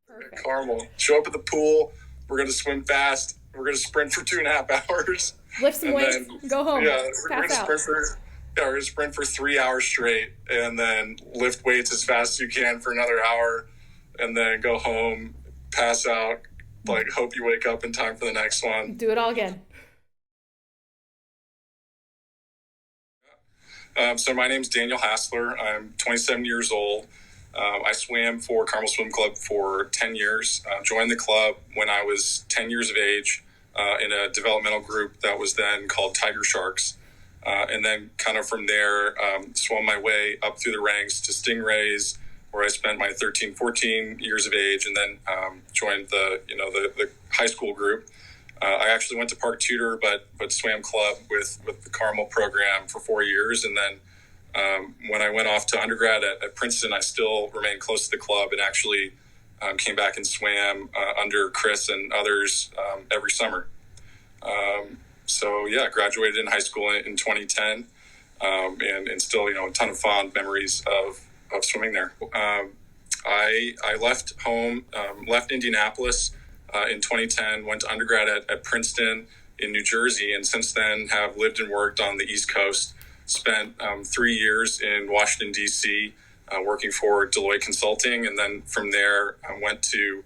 Perfect. Carmel. Show up at the pool. We're going to swim fast. We're going to sprint for 2.5 hours. Lift some And weights, then, go home, yeah, we're going pass to out. sprint for, yeah, we're going to sprint for 3 hours straight and then lift weights as fast as you can for another hour and then go home, pass out, like hope you wake up in time for the next one. Do it all again. So my name's Daniel Hasler. I'm 27 years old. I swam for Carmel Swim Club for 10 years. Joined the club when I was 10 years of age in a developmental group that was then called Tiger Sharks. And then kind of from there, swam my way up through the ranks to Stingrays, where I spent my 13, 14 years of age, and then joined the high school group. I actually went to Park Tudor, but swam club with the Carmel program for 4 years. And then when I went off to undergrad at Princeton, I still remained close to the club and actually came back and swam under Chris and others every summer. So yeah, graduated in high school in 2010 and still, a ton of fond memories of swimming there. I left home, left Indianapolis in 2010, went to undergrad at Princeton in New Jersey, and since then have lived and worked on the East Coast. Spent 3 years in Washington, D.C., working for Deloitte Consulting, and then from there I went to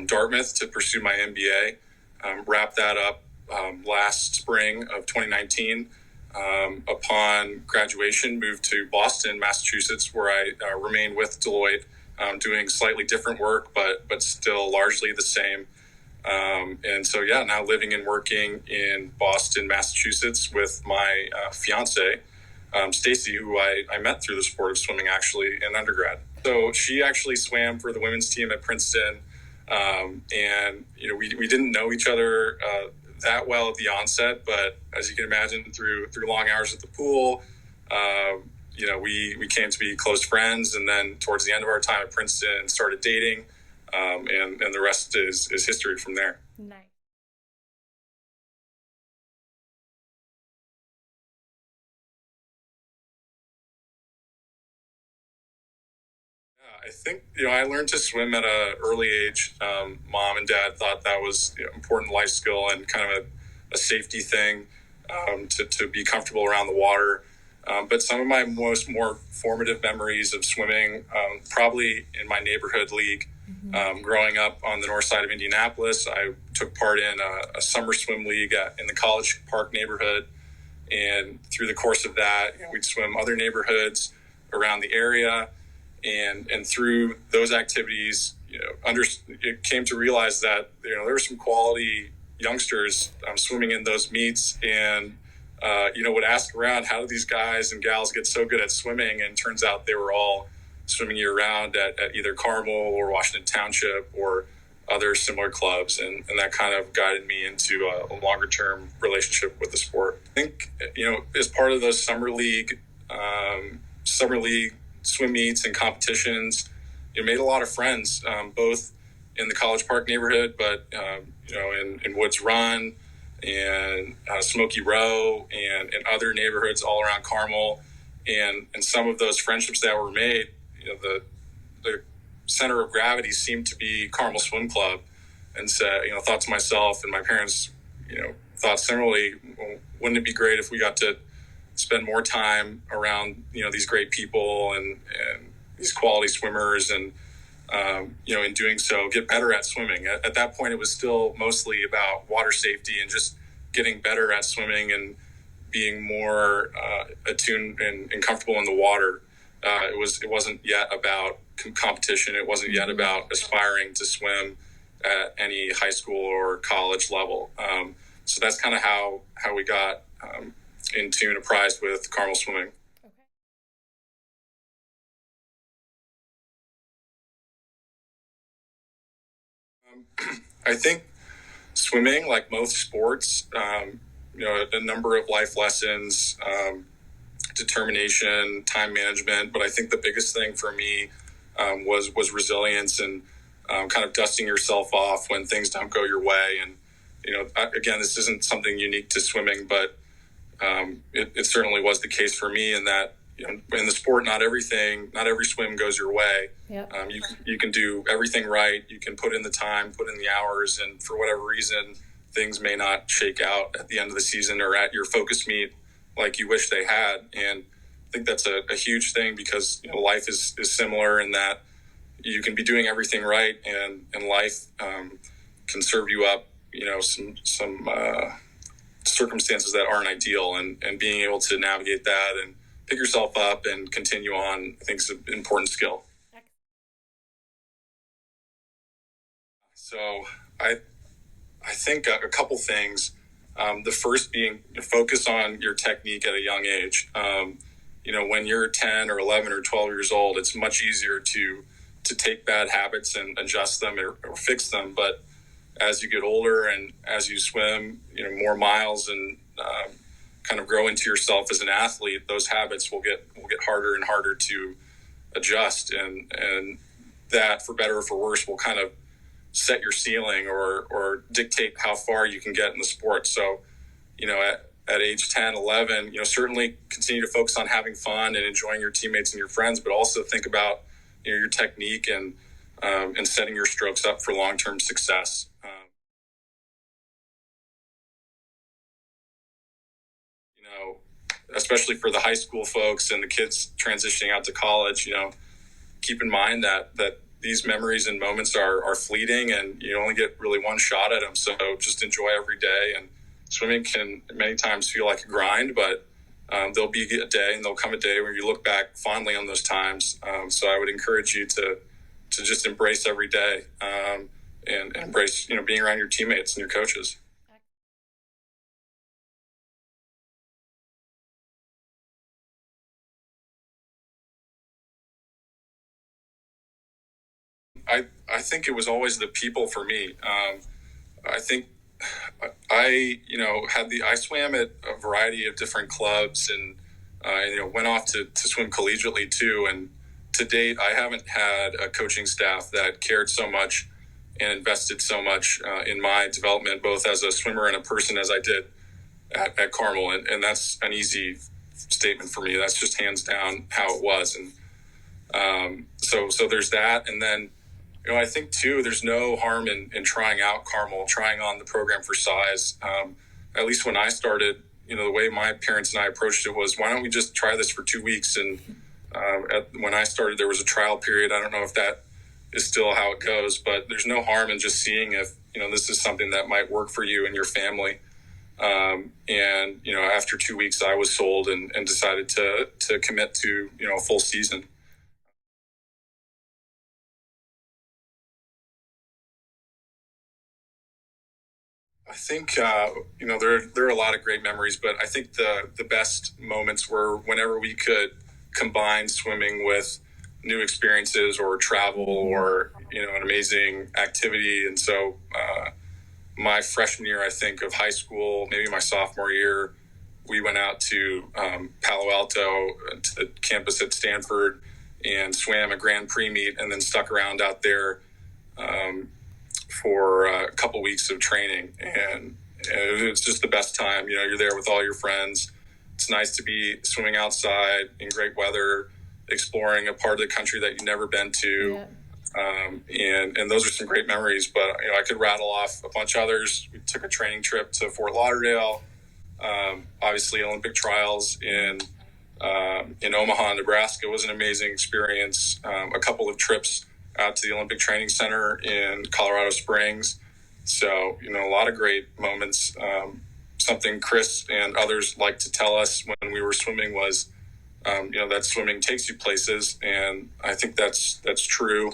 Dartmouth to pursue my MBA. Wrapped that up last spring of 2019. Upon graduation, moved to Boston, Massachusetts, where I remained with Deloitte, doing slightly different work, but still largely the same. And so, yeah, now living and working in Boston, Massachusetts with my fiance, Stacy, who I met through the sport of swimming actually in undergrad. So she actually swam for the women's team at Princeton. And, we didn't know each other that well at the onset, but as you can imagine, through long hours at the pool, we came to be close friends. And then towards the end of our time at Princeton, started dating. And the rest is history from there. Nice. I think, I learned to swim at an early age. Mom and dad thought that was important life skill and kind of a safety thing to be comfortable around the water. But some of my more formative memories of swimming, probably in my neighborhood league. Growing up on the north side of Indianapolis, I took part in a summer swim league in the College Park neighborhood. And through the course of that, we'd swim other neighborhoods around the area. And through those activities, it came to realize that, there were some quality youngsters swimming in those meets and, would ask around, how do these guys and gals get so good at swimming? And turns out they were all swimming year round at either Carmel or Washington Township or other similar clubs. And that kind of guided me into a longer term relationship with the sport. I think, as part of those summer league swim meets and competitions, made a lot of friends, both in the College Park neighborhood, but, in Woods Run and Smoky Row and other neighborhoods all around Carmel. And some of those friendships that were made, the center of gravity seemed to be Carmel Swim Club. And so, thought to myself, and my parents, thought similarly, well, wouldn't it be great if we got to spend more time around, these great people and these quality swimmers and, in doing so, get better at swimming. At that point, it was still mostly about water safety and just getting better at swimming and being more attuned and comfortable in the water. It wasn't yet about competition. It wasn't yet about aspiring to swim at any high school or college level. So that's kind of how we got in tune, apprised with Carmel swimming. I think swimming, like most sports, a number of life lessons, determination, time management. But I think the biggest thing for me was resilience and kind of dusting yourself off when things don't go your way. And, again, this isn't something unique to swimming, but it certainly was the case for me in that in the sport, not every swim goes your way. Yep. You can do everything right. You can put in the time, put in the hours, and for whatever reason, things may not shake out at the end of the season or at your focus meet like you wish they had. And I think that's a huge thing because life is similar in that you can be doing everything right, and life can serve you up, some circumstances that aren't ideal, and being able to navigate that and pick yourself up and continue on, I think is an important skill. So I think a couple things. The first being focus on your technique at a young age. When you're 10 or 11 or 12 years old, it's much easier to take bad habits and adjust them or fix them. But as you get older and as you swim, more miles and kind of grow into yourself as an athlete, those habits will get harder and harder to adjust, and that, for better or for worse, will kind of set your ceiling or dictate how far you can get in the sport. So, at age 10, 11, certainly continue to focus on having fun and enjoying your teammates and your friends, but also think about your technique and setting your strokes up for long-term success. Especially for the high school folks and the kids transitioning out to college, keep in mind that these memories and moments are fleeting, and you only get really one shot at them. So just enjoy every day. And swimming can many times feel like a grind, but there'll be a day, and there'll come a day where you look back fondly on those times. So I would encourage you to just embrace every day, and embrace, being around your teammates and your coaches. I think it was always the people for me. I think I swam at a variety of different clubs, and went off to swim collegiately too. And to date, I haven't had a coaching staff that cared so much and invested so much in my development, both as a swimmer and a person, as I did at Carmel. And that's an easy statement for me. That's just hands down how it was. And so there's that. And then, I think too, there's no harm in trying out Carmel, trying on the program for size. At least when I started, the way my parents and I approached it was, why don't we just try this for 2 weeks? And when I started, there was a trial period. I don't know if that is still how it goes, but there's no harm in just seeing if, this is something that might work for you and your family. And after 2 weeks, I was sold and decided to commit to, a full season. I think there are a lot of great memories, but I think the best moments were whenever we could combine swimming with new experiences or travel or an amazing activity. And so my freshman year, I think, of high school, maybe my sophomore year, we went out to Palo Alto, to the campus at Stanford, and swam a Grand Prix meet, and then stuck around out there for a couple weeks of training. And it's just the best time. You're there with all your friends. It's nice to be swimming outside in great weather, exploring a part of the country that you've never been to. Yeah. And those are some great memories, but I could rattle off a bunch of others. We took a training trip to Fort Lauderdale, obviously Olympic trials in Omaha, Nebraska was an amazing experience. A couple of trips out to the Olympic Training Center in Colorado Springs. So, a lot of great moments. Something Chris and others like to tell us when we were swimming was, that swimming takes you places. And I think that's true,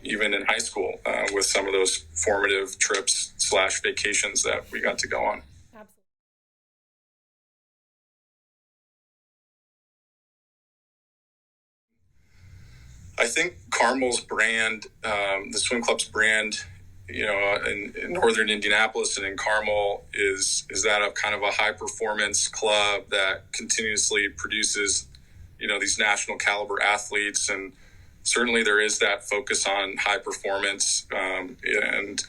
even in high school, with some of those formative trips / vacations that we got to go on. I think Carmel's brand, the swim club's brand, in northern Indianapolis and in Carmel is that of kind of a high performance club that continuously produces, these national caliber athletes. And certainly there is that focus on high performance. And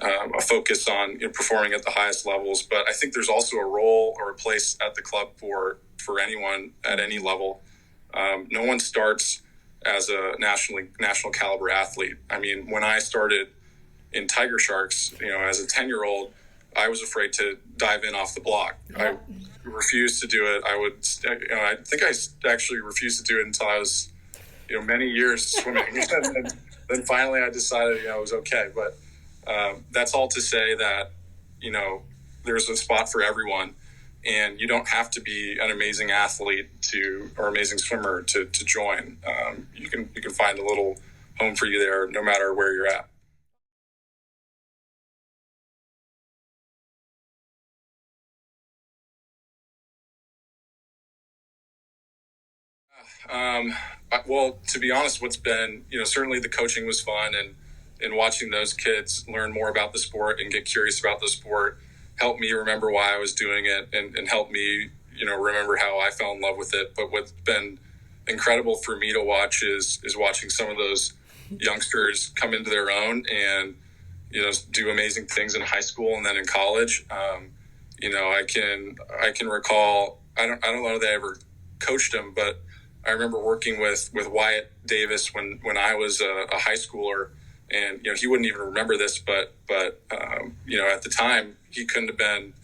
a focus on performing at the highest levels. But I think there's also a role or a place at the club for anyone at any level. No one starts as a national caliber athlete. I mean, when I started in Tiger Sharks, as a 10-year-old, I was afraid to dive in off the block. Yep. I refused to do it. I think I actually refused to do it until I was, many years swimming. And then finally I decided, it was okay. But that's all to say that, there's a spot for everyone. And you don't have to be an amazing athlete or amazing swimmer to join. You can find a little home for you there, no matter where you're at. Well, to be honest, what's been, certainly the coaching was fun, and watching those kids learn more about the sport and get curious about the sport helped me remember why I was doing it, and helped me, remember how I fell in love with it. But what's been incredible for me to watch is watching some of those youngsters come into their own and, do amazing things in high school and then in college. I can recall, I don't know that I ever coached him, but I remember working with Wyatt Davis when I was a high schooler, and he wouldn't even remember this, but at the time he couldn't have been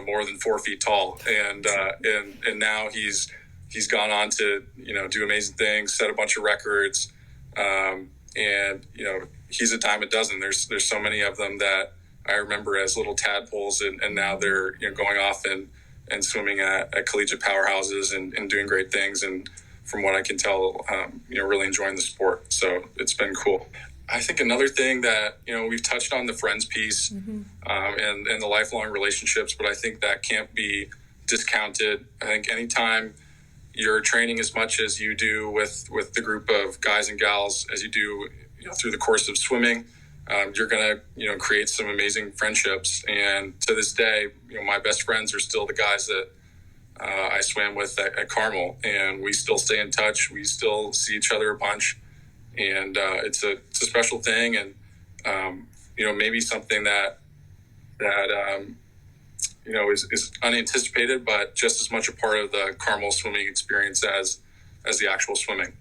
more than 4 feet tall, and now he's gone on to do amazing things, set a bunch of records, and he's a dime a dozen. There's so many of them that I remember as little tadpoles, and now they're going off and swimming at collegiate powerhouses and doing great things, and from what I can tell, really enjoying the sport. So it's been cool. I think another thing that, we've touched on the friends piece, and the lifelong relationships, but I think that can't be discounted. I think anytime you're training as much as you do with the group of guys and gals as you do through the course of swimming, you're going to, create some amazing friendships. And to this day, my best friends are still the guys that I swam with at Carmel, and we still stay in touch. We still see each other a bunch, and it's a special thing, and maybe something that is unanticipated, but just as much a part of the Carmel swimming experience as the actual swimming.